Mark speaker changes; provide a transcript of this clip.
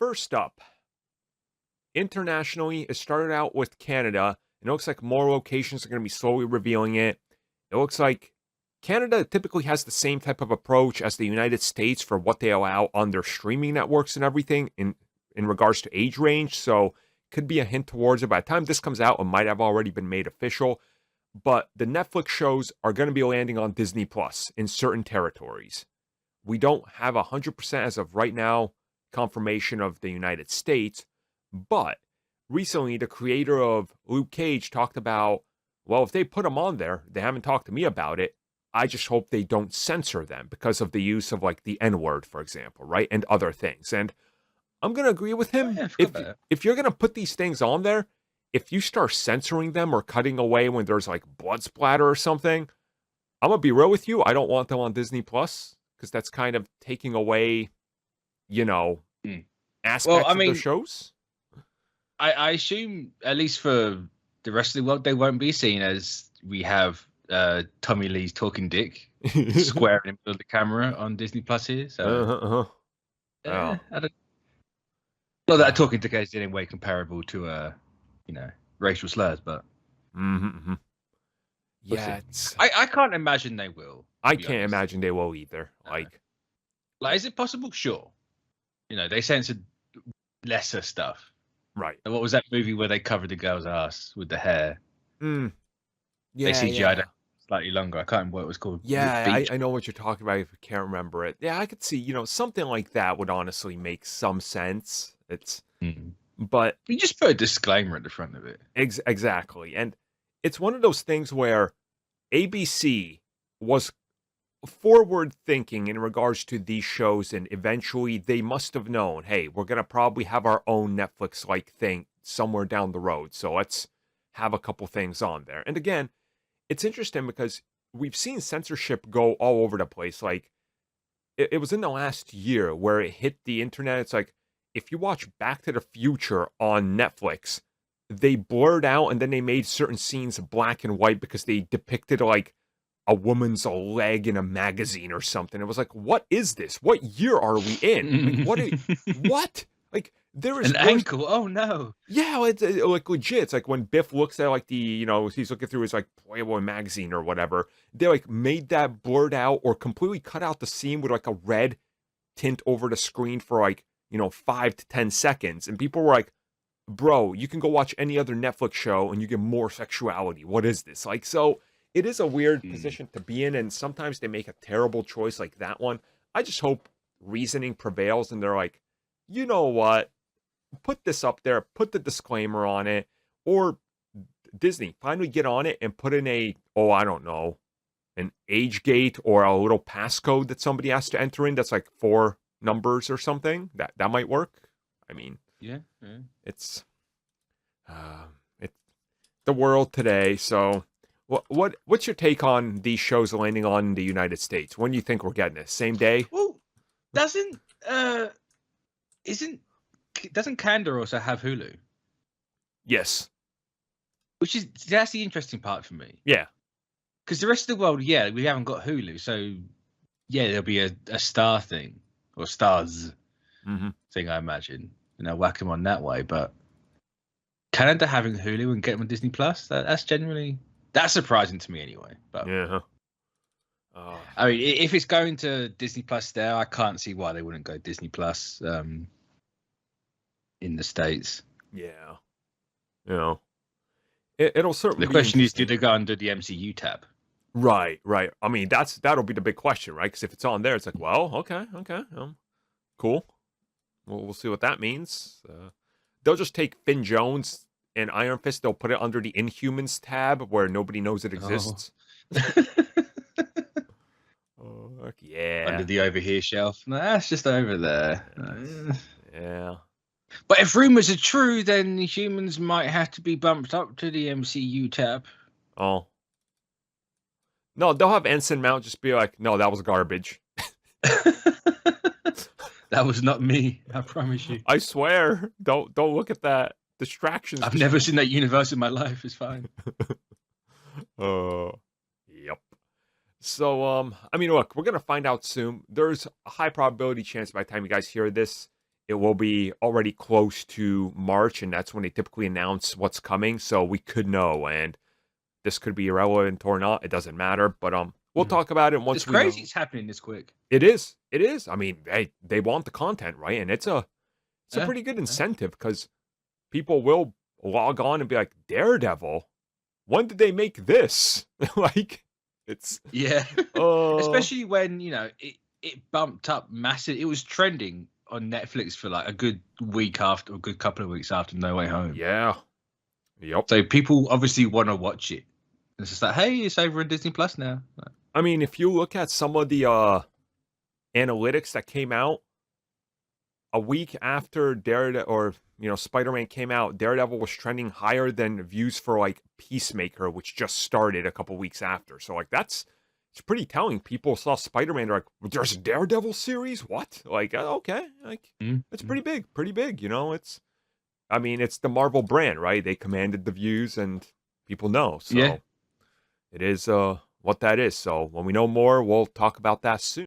Speaker 1: first up, internationally, it started out with Canada, and it looks like more locations are going to be slowly revealing it. It looks like Canada typically has the same type of approach as the United States for what they allow on their streaming networks and everything in regards to age range. So could be a hint towards it. By the time this comes out, it might have already been made official. But the Netflix shows are going to be landing on Disney Plus in certain territories. We don't have 100% as of right now confirmation of the United States, but recently the creator of Luke Cage talked about, well, if they put them on there, they haven't talked to me about it. I just hope they don't censor them because of the use of like the N-word, for example, right? And other things. And I'm going to agree with
Speaker 2: Oh,
Speaker 1: him.
Speaker 2: yeah, I forgot about that.
Speaker 1: If you're going to put these things on there, if you start censoring them or cutting away when there's like blood splatter or something, I'm going to be real with you. I don't want them on Disney Plus because that's kind of taking away, aspects of the shows.
Speaker 2: I assume, at least for the rest of the world, they won't be seen as we have Tommy Lee's talking dick square in the middle of the camera on Disney Plus here. So, I don't. Not that talking dick is in any way comparable to, racial slurs, but
Speaker 1: yeah,
Speaker 2: I can't imagine they will.
Speaker 1: I can't imagine they will either. Like,
Speaker 2: is it possible? Sure. They censored lesser stuff.
Speaker 1: Right.
Speaker 2: And what was that movie where they covered the girl's ass with the hair?
Speaker 1: Yeah,
Speaker 2: they CGI'd it slightly longer. I can't remember what it was called.
Speaker 1: Yeah, I know what you're talking about. If I can't remember it, yeah, I could see. Something like that would honestly make some sense. But
Speaker 2: you just put a disclaimer at the front of it.
Speaker 1: Exactly, and it's one of those things where ABC was forward thinking in regards to these shows, and eventually they must have known, hey, we're gonna probably have our own Netflix like thing somewhere down the road, so let's have a couple things on there. And again, it's interesting because we've seen censorship go all over the place. Like it was in the last year where it hit the internet. It's like if you watch Back to the Future on Netflix, they blurred out and then they made certain scenes black and white because they depicted like a woman's leg in a magazine or something. It was like, what is this? What year are we in? Like, what? Like, there is
Speaker 2: an ankle. Oh no.
Speaker 1: Yeah, it's like legit. It's like when Biff looks at like the, he's looking through his like Playboy magazine or whatever. They like made that blurred out or completely cut out the scene with like a red tint over the screen for like 5 to 10 seconds, and people were like, bro, you can go watch any other Netflix show and you get more sexuality. What is this? Like, so it is a weird position to be in, and sometimes they make a terrible choice like that one. I just hope reasoning prevails and they're like, you know what? Put this up there, put the disclaimer on it, or Disney finally get on it and put in I don't know, an age gate or a little passcode that somebody has to enter in that's like 4 numbers or something. That might work. I mean,
Speaker 2: yeah.
Speaker 1: It's the world today. So what's your take on these shows landing on the United States? When do you think we're getting it? Same day?
Speaker 2: Well, doesn't Canada also have Hulu?
Speaker 1: Yes.
Speaker 2: That's the interesting part for me.
Speaker 1: Yeah.
Speaker 2: Because the rest of the world, we haven't got Hulu, so there'll be a Star thing or Stars thing, I imagine. Whack them on that way. But Canada having Hulu and get them on Disney Plus, that's surprising to me anyway. But
Speaker 1: yeah.
Speaker 2: I mean, if it's going to Disney Plus there, I can't see why they wouldn't go Disney Plus in the States.
Speaker 1: Yeah. It'll certainly.
Speaker 2: The question is, do they go under the MCU tab?
Speaker 1: Right. I mean, that'll be the big question, right? Because if it's on there, it's like, well, okay, cool. We'll see what that means. They'll just take Finn Jones and Iron Fist. They'll put it under the Inhumans tab where nobody knows it exists. Yeah.
Speaker 2: Under the over here shelf. No, that's just over there.
Speaker 1: Yeah.
Speaker 2: But if rumors are true, then the humans might have to be bumped up to the MCU tab.
Speaker 1: Oh. No, they'll have Ensign Mount just be like, no, that was garbage.
Speaker 2: That was not me, I promise you.
Speaker 1: I swear. Don't look at that. Distractions.
Speaker 2: I've never seen that universe in my life. It's fine.
Speaker 1: Yep. So, I mean, look, we're going to find out soon. There's a high probability chance by the time you guys hear this, it will be already close to March, and that's when they typically announce what's coming. So we could know, and this could be irrelevant or not. It doesn't matter. But we'll talk about it once
Speaker 2: It's
Speaker 1: we know.
Speaker 2: crazy it's happening this quick.
Speaker 1: It is. It is. I mean, they want the content, right? And it's a pretty good incentive because people will log on and be like, Daredevil, when did they make this? Like, it's
Speaker 2: especially when it bumped up massive. It was trending on Netflix for like a good week after, a good couple of weeks after No Way Home.
Speaker 1: Yeah. Yep.
Speaker 2: So people obviously want to watch it. It's just like, hey, it's over on Disney Plus now.
Speaker 1: I mean, if you look at some of the analytics that came out a week after Daredevil or Spider-Man came out, Daredevil was trending higher than views for like Peacemaker, which just started a couple weeks after. So like it's pretty telling. People saw Spider-Man, they're like, there's a Daredevil series? What? Like, okay, like it's pretty big, it's the Marvel brand, right? They commanded the views and people know. So it is what that is. So when we know more, we'll talk about that soon.